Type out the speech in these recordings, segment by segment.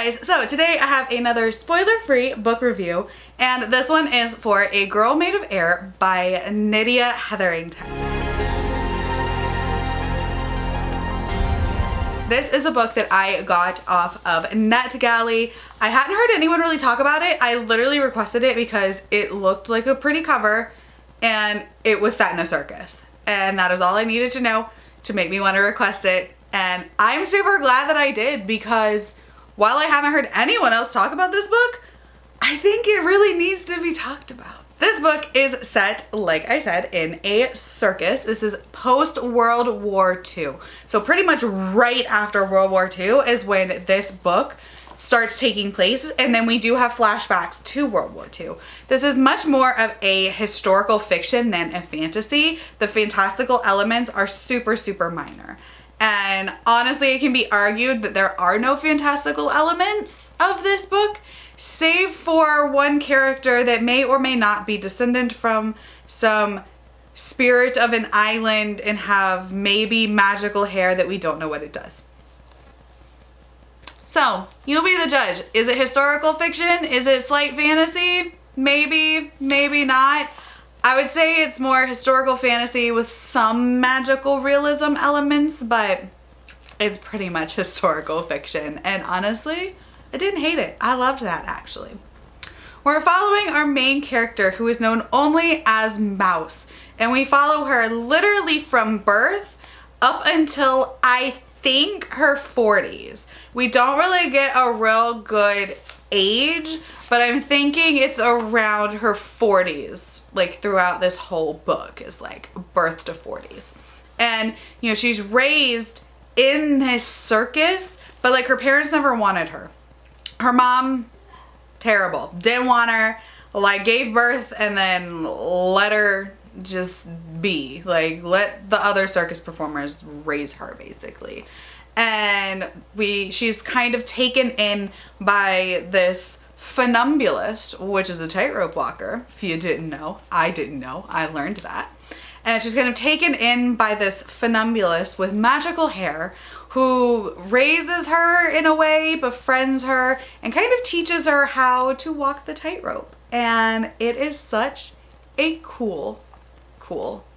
Hey guys, so today I have another spoiler-free book review, and this one is for A Girl Made of Air by Nydia Hetherington. This is a book that I got off of NetGalley. I hadn't heard anyone really talk about it. I literally requested it because it looked like a pretty cover and it was set in a circus. And that is all I needed to know to make me want to request it. And I'm super glad that I did, because while I haven't heard anyone else talk about this book, I think it really needs to be talked about. This book is set, like I said, in a circus. This is post-World War II. So pretty much right after World War II is when this book starts taking place, and then we do have flashbacks to World War II. This is much more of a historical fiction than a fantasy. The fantastical elements are super, super minor. And honestly, it can be argued that there are no fantastical elements of this book, save for one character that may or may not be descendant from some spirit of an island and have maybe magical hair that we don't know what it does. So, you'll be the judge. Is it historical fiction? Is it slight fantasy? Maybe, maybe not. I would say it's more historical fantasy with some magical realism elements, but it's pretty much historical fiction. And honestly, I didn't hate it. I loved that, actually. We're following our main character, who is known only as Mouse. And we follow her literally from birth up until, I think, her 40s. We don't really get a real good age, but I'm thinking it's around her 40s. Like throughout this whole book is like birth to 40s. And you know, she's raised in this circus, but like her parents never wanted her. Her mom, terrible, didn't want her, like gave birth and then let her just be, like let the other circus performers raise her basically. And she's kind of taken in by this funambulist, which is a tightrope walker. If you didn't know, I didn't know, I learned that. And she's kind of taken in by this funambulist with magical hair who raises her in a way, befriends her, and kind of teaches her how to walk the tightrope. And it is such a cool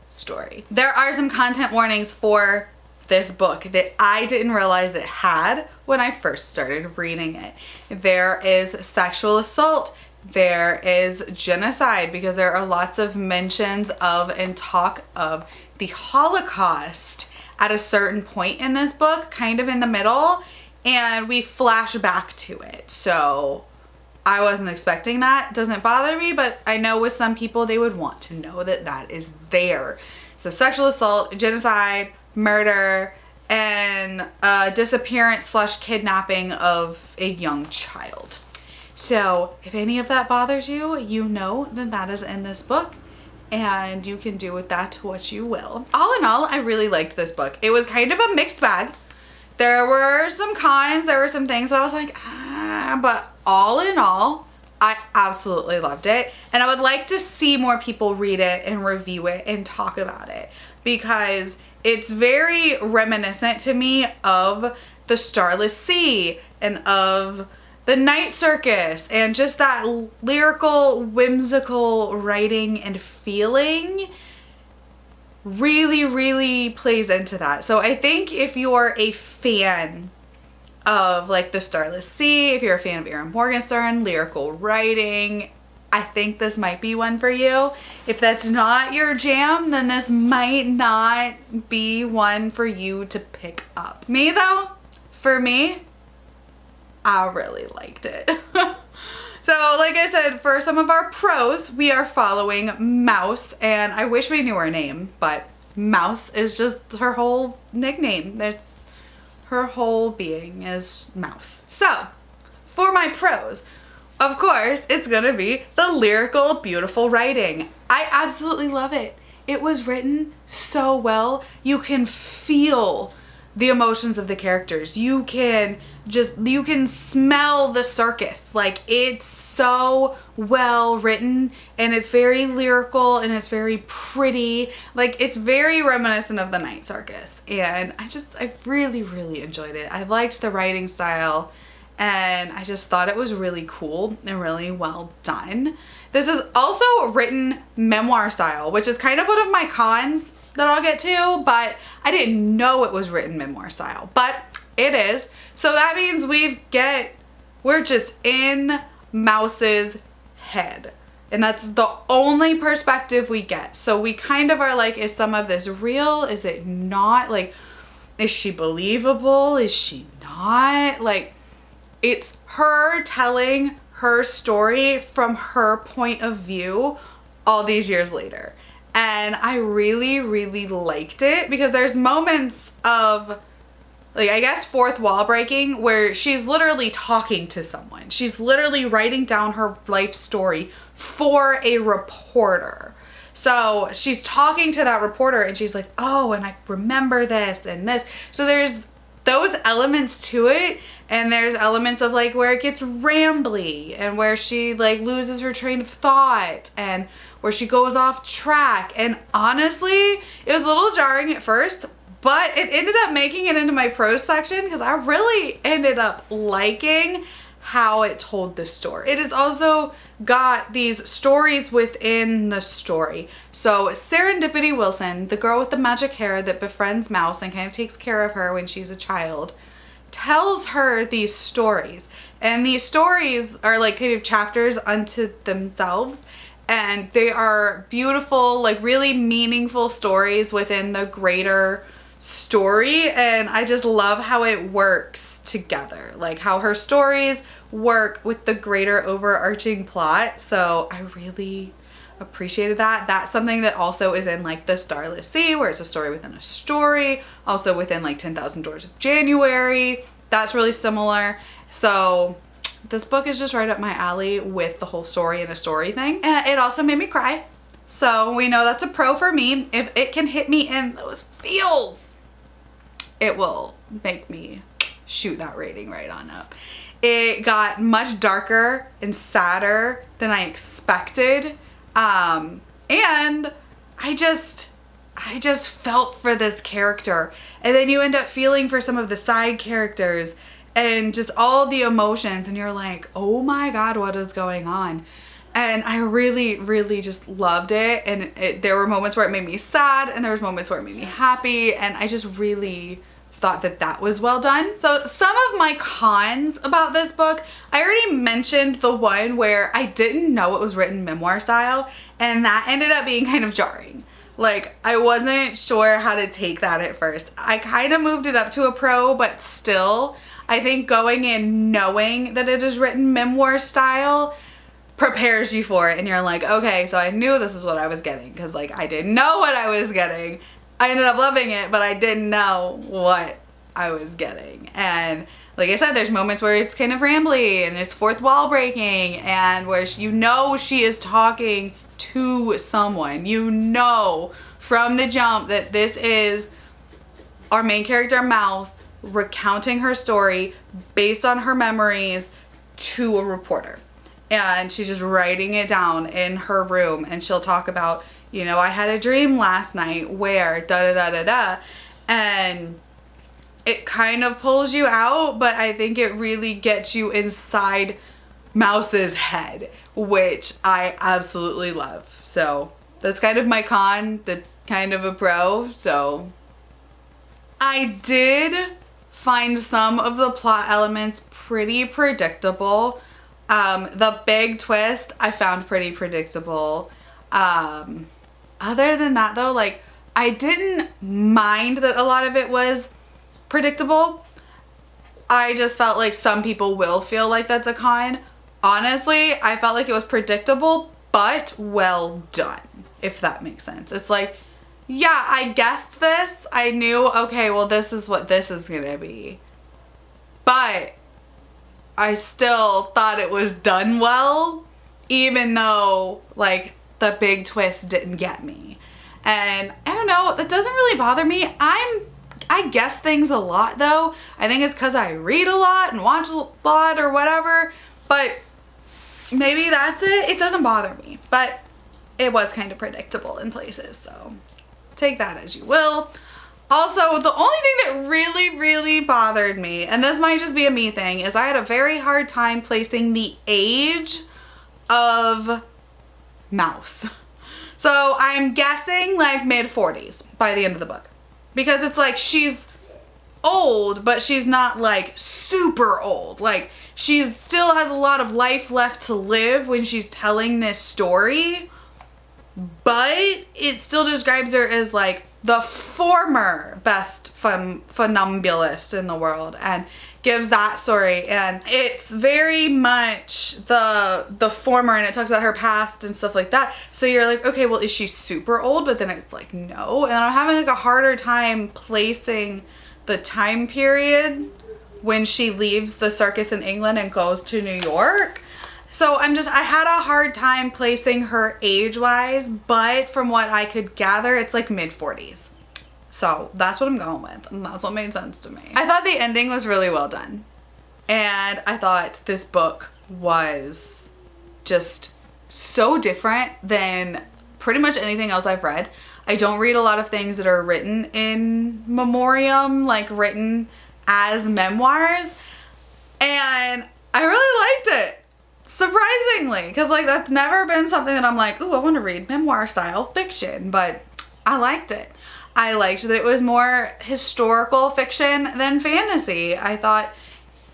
story. There are some content warnings for this book that I didn't realize it had when I first started reading it. There is sexual assault, there is genocide, because there are lots of mentions of and talk of the Holocaust at a certain point in this book, kind of in the middle, and we flash back to it. So I wasn't expecting that. It doesn't bother me, but I know with some people they would want to know that that is there. So sexual assault, genocide, murder, and disappearance / kidnapping of a young child. So if any of that bothers you, you know that that is in this book, and you can do with that what you will. All in all, I really liked this book. It was kind of a mixed bag. There were some cons, there were some things that I was like, but all in all, I absolutely loved it. And I would like to see more people read it and review it and talk about it, because it's very reminiscent to me of the Starless Sea and of the Night Circus, and just that lyrical, whimsical writing and feeling really, really plays into that. So I think if you're a fan of like the Starless Sea, if you're a fan of Erin Morgenstern, lyrical writing, I think this might be one for you. If that's not your jam, then this might not be one for you to pick up. Me though, for me, I really liked it. So like I said, for some of our pros, we are following Mouse, and I wish we knew her name, but Mouse is just her whole nickname. That's her whole being is Mouse. So for my pros, of course, it's gonna be the lyrical, beautiful writing. I absolutely love it. It was written so well. You can feel the emotions of the characters. You can smell the circus. Like, it's so well written, and it's very lyrical, and it's very pretty. Like, it's very reminiscent of the Night Circus, and I really, really enjoyed it. I liked the writing style, and I just thought it was really cool and really well done. This is also written memoir style, which is kind of one of my cons that I'll get to, but I didn't know it was written memoir style, but it is. So that means we're just in Mouse's head. And that's the only perspective we get. So we kind of are like, is some of this real? Is it not? Like, is she believable? Is she not? Like, it's her telling her story from her point of view all these years later. And I really, really liked it because there's moments of, like, I guess fourth wall breaking where she's literally talking to someone. She's literally writing down her life story for a reporter. So she's talking to that reporter and she's like, oh, and I remember this and this. So there's those elements to it, and there's elements of like where it gets rambly and where she like loses her train of thought and where she goes off track. And honestly, it was a little jarring at first, but it ended up making it into my prose section because I really ended up liking how it told the story. It has also got these stories within the story. So Serendipity Wilson, the girl with the magic hair that befriends Mouse and kind of takes care of her when she's a child, tells her these stories. And these stories are like kind of chapters unto themselves. And they are beautiful, like really meaningful stories within the greater story. And I just love how it works together, like how her stories work with the greater overarching plot. So I really appreciated that. That's something that also is in like The Starless Sea, where it's a story within a story, also within like 10,000 Doors of January. That's really similar. So this book is just right up my alley with the whole story and a story thing. And it also made me cry. So we know that's a pro for me. If it can hit me in those feels, it will make me shoot that rating right on up. It got much darker and sadder than I expected. And I just felt for this character. And then you end up feeling for some of the side characters and just all the emotions, and you're like, oh my God, what is going on? And I really, really just loved it. And there were moments where it made me sad, and there was moments where it made me happy, and I just really thought that was well done. So some of my cons about this book, I already mentioned the one where I didn't know it was written memoir style, and that ended up being kind of jarring. Like, I wasn't sure how to take that at first. I kind of moved it up to a pro, but still, I think going in knowing that it is written memoir style prepares you for it, and you're like, okay, so I knew this is what I was getting, because like I didn't know what I was getting. I ended up loving it, but I didn't know what I was getting. And like I said, there's moments where it's kind of rambly and it's fourth wall breaking, and where you know she is talking to someone. You know from the jump that this is our main character Mouse recounting her story based on her memories to a reporter. And she's just writing it down in her room, and she'll talk about, you know, I had a dream last night where da da da da da, and it kind of pulls you out, but I think it really gets you inside Mouse's head, which I absolutely love. So that's kind of my con. That's kind of a pro. So I did find some of the plot elements pretty predictable. The big twist I found pretty predictable. Other than that though, like, I didn't mind that a lot of it was predictable. I just felt like some people will feel like that's a con. Honestly, I felt like it was predictable, but well done, if that makes sense. It's like, yeah, I guessed this. I knew, okay, well, this is what this is gonna be. But I still thought it was done well, even though, like, the big twist didn't get me. And I don't know, that doesn't really bother me. I guess things a lot though. I think it's because I read a lot and watch a lot or whatever, but maybe that's it. It doesn't bother me, but it was kind of predictable in places, so take that as you will. Also, the only thing that really bothered me, and this might just be a me thing, is I had a very hard time placing the age of Mouse. So I'm guessing like mid-40s by the end of the book. Because it's like she's old, but she's not like super old. Like she still has a lot of life left to live when she's telling this story. But it still describes her as like the former best funambulist in the world and gives that story, and it's very much the former, and it talks about her past and stuff like that. So you're like, okay, well, is she super old? But then it's like, no. And I'm having like a harder time placing the time period when she leaves the circus in England and goes to New York. So I had a hard time placing her age-wise, but from what I could gather, it's like mid-40s. So that's what I'm going with, and that's what made sense to me. I thought the ending was really well done. And I thought this book was just so different than pretty much anything else I've read. I don't read a lot of things that are written in memoriam, like written as memoirs. And I really liked it. Surprisingly, because like that's never been something that I'm like, ooh, I want to read memoir style fiction, but I liked it. I liked that it was more historical fiction than fantasy. I thought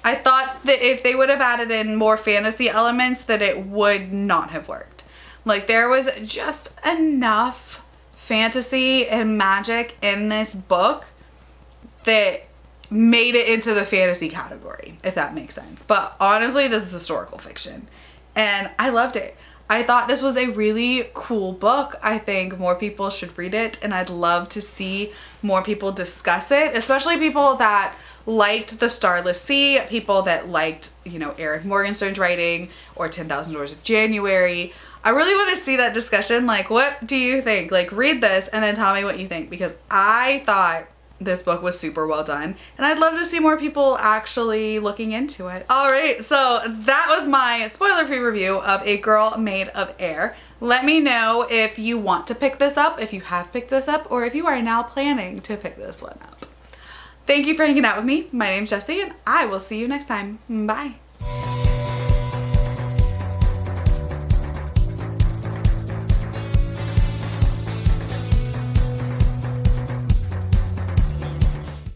that if they would have added in more fantasy elements, that it would not have worked. Like there was just enough fantasy and magic in this book that made it into the fantasy category, if that makes sense. But honestly, this is historical fiction and I loved it. I thought this was a really cool book. I think more people should read it, and I'd love to see more people discuss it, especially people that liked The Starless Sea, people that liked, you know, Eric Morgenstern's writing or 10,000 Doors of January. I really want to see that discussion. Like, what do you think? Like, read this and then tell me what you think, because I thought this book was super well done, and I'd love to see more people actually looking into it. All right, so that was my spoiler-free review of A Girl Made of Air. Let me know if you want to pick this up, if you have picked this up, or if you are now planning to pick this one up. Thank you for hanging out with me. My name's Jessie, and I will see you next time. Bye.